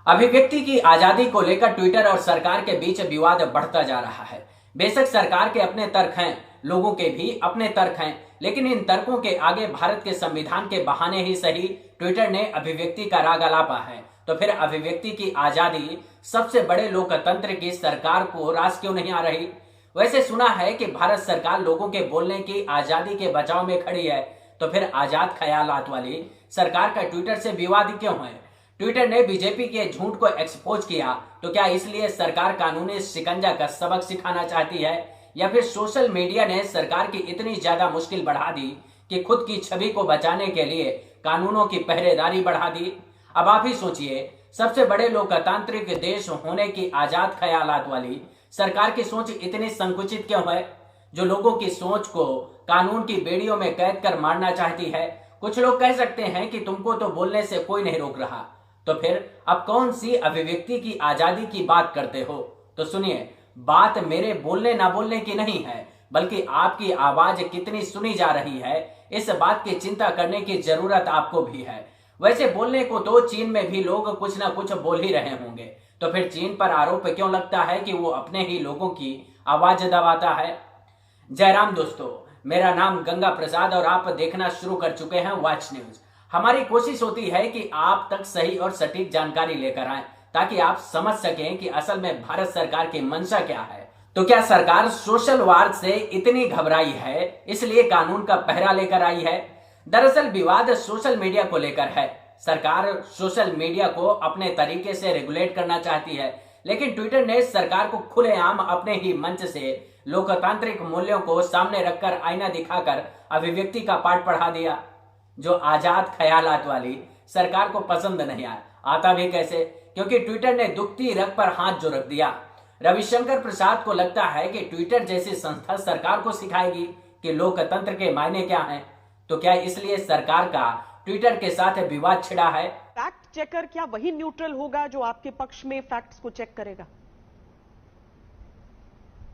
अभिव्यक्ति की आजादी को लेकर ट्विटर और सरकार के बीच विवाद बढ़ता जा रहा है। बेशक सरकार के अपने तर्क हैं, लोगों के भी अपने तर्क हैं, लेकिन इन तर्कों के आगे भारत के संविधान के बहाने ही सही ट्विटर ने अभिव्यक्ति का राग अलापा है। तो फिर अभिव्यक्ति की आजादी सबसे बड़े लोकतंत्र की सरकार को रास क्यों नहीं आ रही? वैसे सुना है कि भारत सरकार लोगों के बोलने की आजादी के बचाव में खड़ी है, तो फिर आजाद ख्यालात वाली सरकार का ट्विटर से विवाद क्यों है? ट्विटर ने बीजेपी के झूठ को एक्सपोज किया, तो क्या इसलिए सरकार कानूनी शिकंजा का सबक सिखाना चाहती है, या फिर सोशल मीडिया ने सरकार की इतनी ज्यादा मुश्किल बढ़ा दी कि खुद की छवि को बचाने के लिए कानूनों की पहरेदारी बढ़ा दी? अब आप ही सोचिए, सबसे बड़े लोकतांत्रिक देश होने की आजाद ख्यालात वाली सरकार की सोच इतनी संकुचित क्यों है, जो लोगों की सोच को कानून की बेड़ियों में कैद कर मारना चाहती है? कुछ लोग कह सकते हैं कि तुमको तो बोलने से कोई नहीं रोक रहा, तो फिर अब कौन सी अभिव्यक्ति की आजादी की बात करते हो? तो सुनिए, बात मेरे बोलने ना बोलने की नहीं है, बल्कि आपकी आवाज कितनी सुनी जा रही है, इस बात की चिंता करने की जरूरत आपको भी है। वैसे बोलने को तो चीन में भी लोग कुछ ना कुछ बोल ही रहे होंगे, तो फिर चीन पर आरोप क्यों लगता है कि वो अपने ही लोगों की आवाज दबाता है? जयराम दोस्तों, मेरा नाम गंगा प्रसाद और आप देखना शुरू कर चुके हैं वॉच न्यूज। हमारी कोशिश होती है कि आप तक सही और सटीक जानकारी लेकर आएं, ताकि आप समझ सकें कि असल में भारत सरकार की मंशा क्या है। तो क्या सरकार सोशल वार से इतनी घबराई है, इसलिए कानून का पहरा लेकर आई है? दरअसल विवाद सोशल मीडिया को लेकर है। सरकार सोशल मीडिया को अपने तरीके से रेगुलेट करना चाहती है, लेकिन ट्विटर ने सरकार को खुलेआम अपने ही मंच से लोकतांत्रिक मूल्यों को सामने रखकर आईना दिखाकर अभिव्यक्ति का पाठ पढ़ा दिया, जो आजाद ख्यालात वाली सरकार को पसंद नहीं आया। आता भी कैसे? क्योंकि ट्विटर ने दुखती रग पर हाथ जो रख दिया। रविशंकर प्रसाद को लगता है कि ट्विटर जैसी संस्था सरकार को सिखाएगी कि लोकतंत्र के मायने क्या हैं। तो क्या इसलिए सरकार का ट्विटर के साथ विवाद छिड़ा है? फैक्ट चेकर क्या वही न्यूट्रल होगा जो आपके पक्ष में फैक्ट्स को चेक करेगा?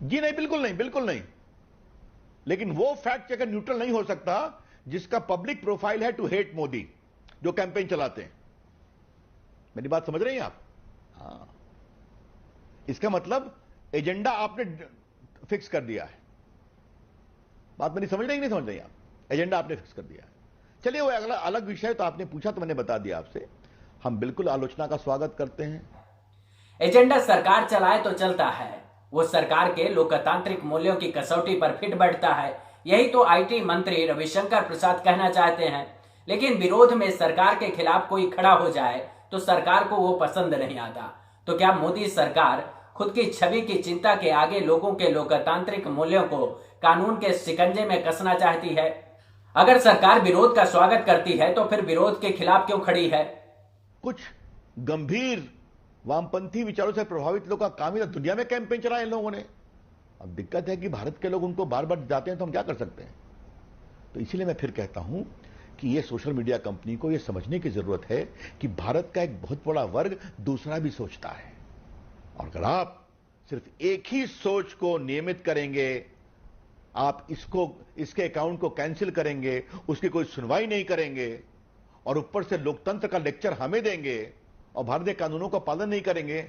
जी नहीं, बिल्कुल नहीं, बिल्कुल नहीं। लेकिन वो फैक्ट चेकर न्यूट्रल नहीं हो सकता जिसका पब्लिक प्रोफाइल है टू हेट मोदी, जो कैंपेन चलाते हैं। मेरी बात समझ रहे हैं आप? हाँ, इसका मतलब एजेंडा आपने फिक्स कर दिया है। बात मेरी समझ रही नहीं समझ रही आप? एजेंडा आपने फिक्स कर दिया है। चलिए, वो अगला अलग विषय, तो आपने पूछा तो मैंने बता दिया आपसे। हम बिल्कुल आलोचना का स्वागत करते हैं। एजेंडा सरकार चलाए तो चलता है, वो सरकार के लोकतांत्रिक मूल्यों की कसौटी पर फिट बैठता है। यही तो आईटी मंत्री रविशंकर प्रसाद कहना चाहते हैं। लेकिन विरोध में सरकार के खिलाफ कोई खड़ा हो जाए तो सरकार को वो पसंद नहीं आता। तो क्या मोदी सरकार खुद की छवि की चिंता के आगे लोगों के लोकतांत्रिक मूल्यों को कानून के शिकंजे में कसना चाहती है? अगर सरकार विरोध का स्वागत करती है तो फिर विरोध के खिलाफ क्यों खड़ी है? कुछ गंभीर वामपंथी विचारों से प्रभावित लोग का काम ही दुनिया में कैंपेन चलाया इन लोगों ने। अब दिक्कत है कि भारत के लोग उनको बार बार जाते हैं, तो हम क्या कर सकते हैं? तो इसीलिए मैं फिर कहता हूं कि ये सोशल मीडिया कंपनी को ये समझने की जरूरत है कि भारत का एक बहुत बड़ा वर्ग दूसरा भी सोचता है, और अगर आप सिर्फ एक ही सोच को नियमित करेंगे, आप इसके अकाउंट को कैंसिल करेंगे, उसकी कोई सुनवाई नहीं करेंगे, और ऊपर से लोकतंत्र का लेक्चर हमें देंगे और भारतीय कानूनों का पालन नहीं करेंगे,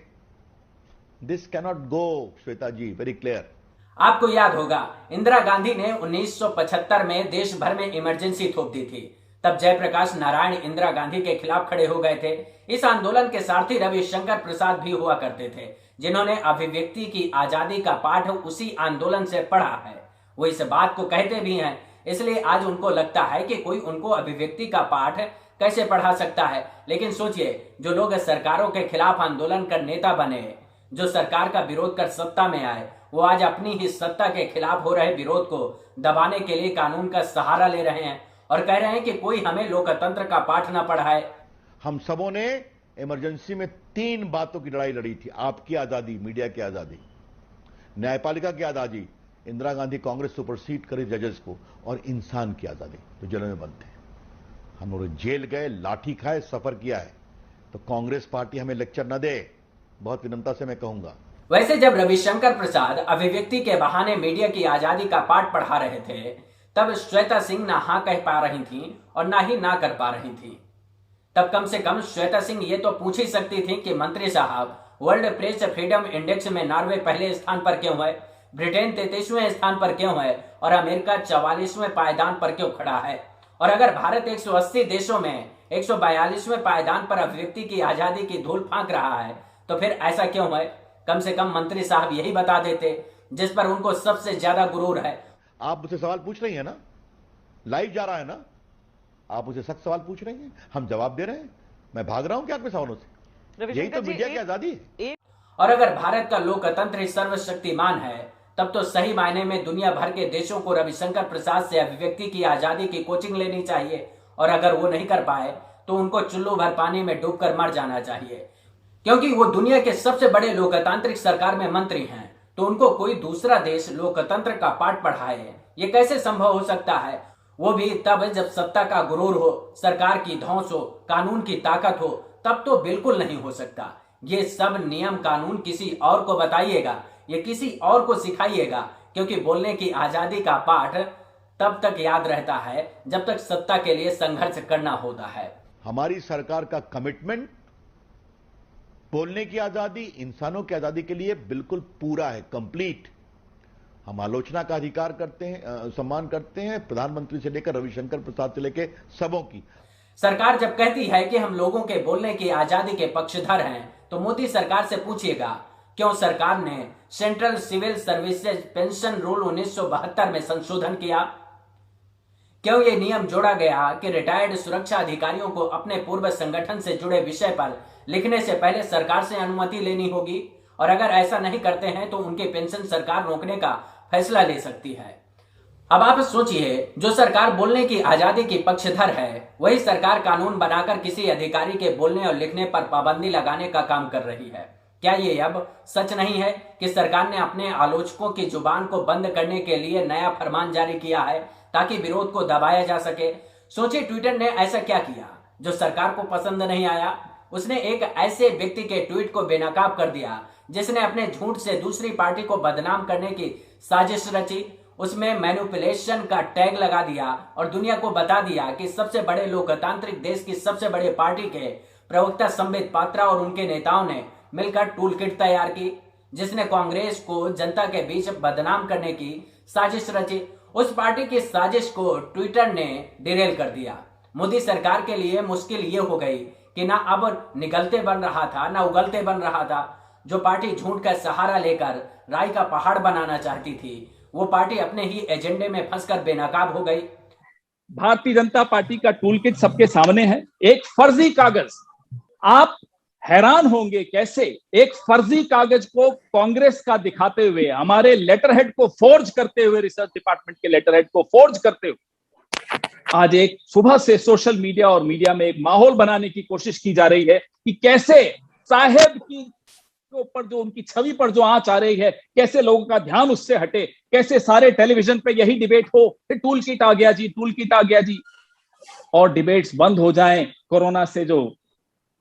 this cannot go. Shweta ji, very clear. आपको याद होगा, इंदिरा गांधी ने 1975 में देश भर में इमरजेंसी थोप दी थी। तब जयप्रकाश नारायण इंदिरा गांधी के खिलाफ खड़े हो गए थे। इस आंदोलन के सारथी रविशंकर प्रसाद भी हुआ करते थे, जिन्होंने अभिव्यक्ति की आजादी का पाठ उसी आंदोलन से पढ़ा है। वो इस बात को कहते भी हैं, इसलिए आज उनको लगता है कि कोई उनको अभिव्यक्ति का पाठ कैसे पढ़ा सकता है। लेकिन सोचिए, जो लोग सरकारों के खिलाफ आंदोलन कर नेता बने, जो सरकार का विरोध कर सत्ता में आए, वो आज अपनी ही सत्ता के खिलाफ हो रहे विरोध को दबाने के लिए कानून का सहारा ले रहे हैं और कह रहे हैं कि कोई हमें लोकतंत्र का पाठ ना पढ़ाए। हम सबों ने इमरजेंसी में 3 बातों की लड़ाई लड़ी थी। आपकी आजादी, मीडिया की आजादी, न्यायपालिका की आजादी, इंदिरा गांधी कांग्रेस सुपरसीड करे जजेस को, और इंसान की आजादी जो जेलों में बंद थे। हम लोग जेल गए, लाठी खाए, सफर किया है। तो कांग्रेस पार्टी हमें लेक्चर न दे, बहुत विनम्रता से मैं कहूंगा। वैसे जब रविशंकर प्रसाद अभिव्यक्ति के बहाने मीडिया की आजादी का पाठ पढ़ा रहे थे, तब श्वेता सिंह ना हाँ कह पा रही थी और ना ही ना कर पा रही थी। तब कम से कम श्वेता सिंह ये तो पूछ ही सकती थी कि मंत्री साहब, वर्ल्ड प्रेस फ्रीडम इंडेक्स में नॉर्वे पहले स्थान पर क्यों है, ब्रिटेन 33वें स्थान पर क्यों है और अमेरिका 44वें पायदान पर क्यों खड़ा है? और अगर भारत 180 देशों में 142वें पायदान पर अभिव्यक्ति की आजादी की धूल फांक रहा है, तो फिर ऐसा क्यों है? कम से कम मंत्री साहब यही बता देते, जिस पर उनको सबसे ज्यादा गुरूर है। आप मुझसे सवाल पूछ रही हैं ना, लाइव जा रहा है ना, आप मुझे सख्त सवाल पूछ रही हैं, हम जवाब दे रहे हैं। मैं भाग रहा हूं क्या आपके सवालों से? यही तो मीडिया की आजादी है। और अगर भारत का लोकतंत्र सर्वशक्तिमान है, तब तो सही मायने में दुनिया भर के देशों को रविशंकर प्रसाद से अभिव्यक्ति की आजादी की कोचिंग लेनी चाहिए, और अगर वो नहीं कर पाए तो उनको चुल्लू भर पानी में डूबकर मर जाना चाहिए, क्योंकि वो दुनिया के सबसे बड़े लोकतांत्रिक सरकार में मंत्री हैं। तो उनको कोई दूसरा देश लोकतंत्र का पाठ पढ़ाए, ये कैसे संभव हो सकता है? वो भी तब जब सत्ता का गुरूर हो, सरकार की धौंस हो, कानून की ताकत हो, तब तो बिल्कुल नहीं हो सकता। ये सब नियम कानून किसी और को बताइएगा, ये किसी और को सिखाइएगा, क्योंकि बोलने की आजादी का पाठ तब तक याद रहता है जब तक सत्ता के लिए संघर्ष करना होता है। हमारी सरकार का कमिटमेंट बोलने की आजादी, इंसानों की आजादी के लिए बिल्कुल पूरा है, कंप्लीट। हम आलोचना का अधिकार करते हैं, सम्मान करते हैं, प्रधानमंत्री से लेकर रविशंकर प्रसाद से लेकर सबों की। सरकार जब कहती है कि हम लोगों के बोलने की आजादी के पक्षधर हैं, तो मोदी सरकार से पूछिएगा, क्यों सरकार ने central civil services pension rule 1972 में संशोधन किया? क्यों ये नियम जोड़ा गया कि रिटायर्ड सुरक्षा अधिकारियों को अपने पूर्व संगठन से जुड़े विषय पर लिखने से पहले सरकार से अनुमति लेनी होगी, और अगर ऐसा नहीं करते हैं तो उनकी पेंशन सरकार रोकने का फैसला ले सकती है। अब आप सोचिए, जो सरकार बोलने की आजादी की पक्षधर है, वही सरकार कानून बनाकर किसी अधिकारी के बोलने और लिखने पर पाबंदी लगाने का काम कर रही है। क्या ये अब सच नहीं है कि सरकार ने अपने आलोचकों की जुबान को बंद करने के लिए नया फरमान जारी किया है ताकि विरोध को दबाया जा सके? सोचिए, ट्विटर ने ऐसा क्या किया जो सरकार को पसंद नहीं आया? उसने एक ऐसे व्यक्ति के ट्वीट को बेनकाब कर दिया जिसने अपने झूठ से दूसरी पार्टी को बदनाम करने की साजिश रची। उसमें मैनिपुलेशन का टैग लगा दिया और दुनिया को बता दिया कि सबसे बड़े लोकतांत्रिक देश की सबसे बड़े पार्टी के प्रवक्ता संबित पात्रा और उनके नेताओं ने मिलकर टूल किट तैयार की, जिसने कांग्रेस को जनता के बीच बदनाम करने की साजिश रची। उस पार्टी की साजिश को ट्विटर ने डिरेल कर दिया। मोदी सरकार के लिए मुश्किल ये हो गई कि ना अब निगलते बन रहा था, ना उगलते बन रहा था। जो पार्टी झूठ का सहारा लेकर राय का पहाड़ बनाना चाहती थी, वो पार्टी अपने ही एजेंडे में फंसकर बेनकाब हो गई। भारतीय जनता पार्टी का टूलकिट सबके सामने है। एक फर्जी कागज, आप हैरान होंगे कैसे एक फर्जी कागज को कांग्रेस का दिखाते हुए, हमारे लेटर हेड को फोर्ज करते हुए, रिसर्च डिपार्टमेंट के लेटर हेड को फोर्ज करते हुए आज एक सुबह से सोशल मीडिया और मीडिया में एक माहौल बनाने की कोशिश की जा रही है कि कैसे साहेब की ऊपर जो उनकी छवि पर जो आंच आ रही है, कैसे लोगों का ध्यान उससे हटे, कैसे सारे टेलीविजन पे यही डिबेट हो, टूल किट आ गया जी, टूल किट आ गया जी, और डिबेट्स बंद हो जाएं। कोरोना से जो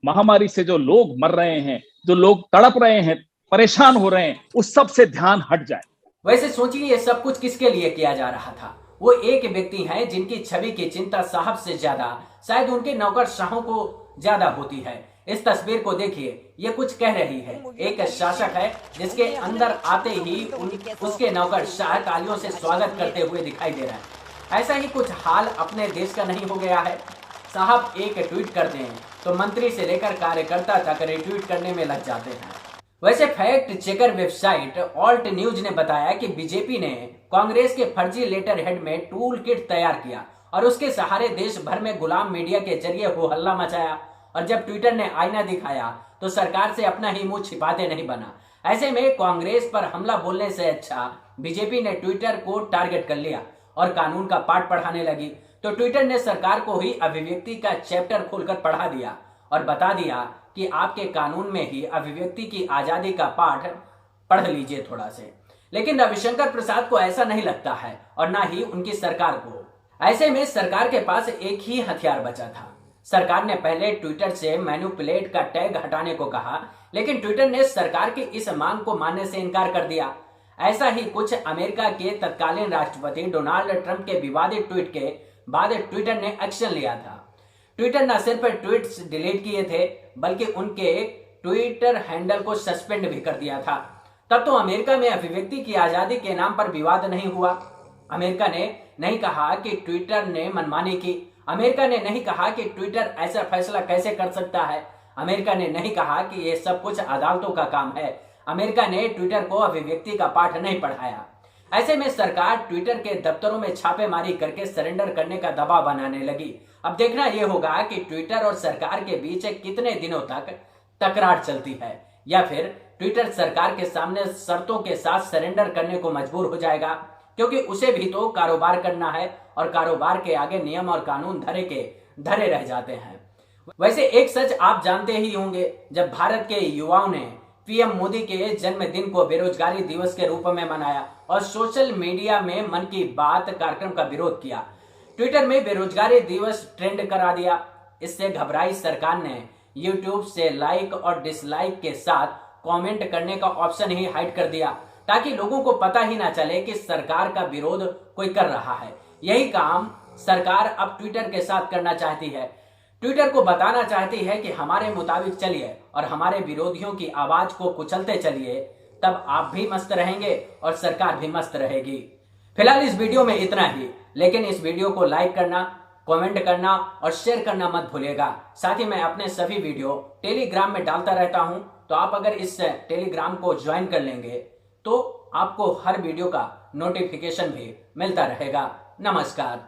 महामारी से जो लोग मर रहे हैं, जो लोग तड़प रहे हैं, परेशान हो रहे हैं, उस सब से ध्यान हट जाए। वैसे सोचिए, ये सब कुछ किसके लिए किया जा रहा था? वो एक व्यक्ति हैं जिनकी छवि की चिंता साहब से ज्यादा शायद उनके नौकरशाहों को ज्यादा होती है। इस तस्वीर को देखिए, ये कुछ कह रही है। एक शासक है जिसके अंदर आते ही उसके नौकरशाह तालियों से स्वागत करते हुए दिखाई दे रहा है। ऐसा ही कुछ हाल अपने देश का नहीं हो गया है? साहब एक ट्वीट करते हैं तो मंत्री से लेकर कार्यकर्ता तक रिट्वीट करने में लग जाते हैं। वैसे fact checker website alt news ने बताया कि बीजेपी ने कांग्रेस के फर्जी लेटर हेड में टूल किट तैयार किया और उसके सहारे देश भर में गुलाम मीडिया के जरिए हो हल्ला मचाया, और जब ट्विटर ने आईना दिखाया तो सरकार से अपना ही मुंह छिपाते नहीं बना। ऐसे में कांग्रेस पर हमला बोलने से अच्छा बीजेपी ने ट्विटर को टारगेट कर लिया और कानून का पाठ पढ़ाने लगी। तो ट्विटर ने सरकार को ही अभिव्यक्ति का चैप्टर खोलकर पढ़ा दिया और बता दिया कि आपके कानून में ही अभिव्यक्ति की आजादी का पाठ पढ़ लीजिए थोड़ा से। लेकिन रविशंकर प्रसाद को ऐसा नहीं लगता है और ना ही उनकी सरकार को। ऐसे में सरकार के पास एक ही हथियार बचा था। सरकार ने पहले ट्विटर से मैनिपुलेट का टैग हटाने को कहा, लेकिन ट्विटर ने सरकार की इस मांग को मानने से इनकार कर दिया। ऐसा ही कुछ अमेरिका के तत्कालीन राष्ट्रपति डोनाल्ड ट्रंप के विवादित ट्वीट के बाद ट्विटर ने एक्शन लिया था। ट्विटर न सिर्फ ट्वीट्स डिलीट किए थे बल्कि उनके ट्विटर हैंडल को सस्पेंड भी कर दिया था। तब तो अमेरिका में अभिव्यक्ति की आजादी के नाम पर विवाद नहीं हुआ। अमेरिका ने नहीं कहा कि ट्विटर ने मनमानी की। अमेरिका ने नहीं कहा कि ट्विटर ऐसा फैसला कैसे कर सकता है। अमेरिका ने नहीं कहा कि यह सब कुछ अदालतों का काम है। अमेरिका ने ट्विटर को अभिव्यक्ति का पाठ नहीं पढ़ाया। ऐसे में सरकार ट्विटर के दफ्तरों में छापेमारी करके सरेंडर करने का दबाव बनाने लगी। अब देखना यह होगा कि ट्विटर और सरकार के बीच कितने दिनों तक तकरार चलती है, या फिर ट्विटर सरकार के सामने शर्तों के साथ सरेंडर करने को मजबूर हो जाएगा, क्योंकि उसे भी तो कारोबार करना है और कारोबार के आगे नियम और कानून धरे रह जाते हैं। वैसे एक सच आप जानते ही होंगे, जब भारत के युवाओं ने पीएम मोदी के जन्मदिन को बेरोजगारी दिवस के रूप में मनाया और सोशल मीडिया में मन की बात कार्यक्रम का विरोध किया, ट्विटर में बेरोजगारी दिवस ट्रेंड करा दिया। इससे घबराई सरकार ने यूट्यूब से लाइक और डिसलाइक के साथ कमेंट करने का ऑप्शन ही हाइड कर दिया, ताकि लोगों को पता ही ना चले कि सरकार का विरोध कोई कर रहा है। यही काम सरकार अब ट्विटर के साथ करना चाहती है। ट्विटर को बताना चाहती है कि हमारे मुताबिक चलिए और हमारे विरोधियों की आवाज को कुचलते चलिए, तब आप भी मस्त रहेंगे और सरकार भी मस्त रहेगी। फिलहाल इस वीडियो में इतना ही, लेकिन इस वीडियो को लाइक करना, कमेंट करना और शेयर करना मत भूलिएगा। साथ ही मैं अपने सभी वीडियो टेलीग्राम में डालता रहता हूं, तो आप अगर इस टेलीग्राम को ज्वाइन कर लेंगे तो आपको हर वीडियो का नोटिफिकेशन भी मिलता रहेगा। नमस्कार।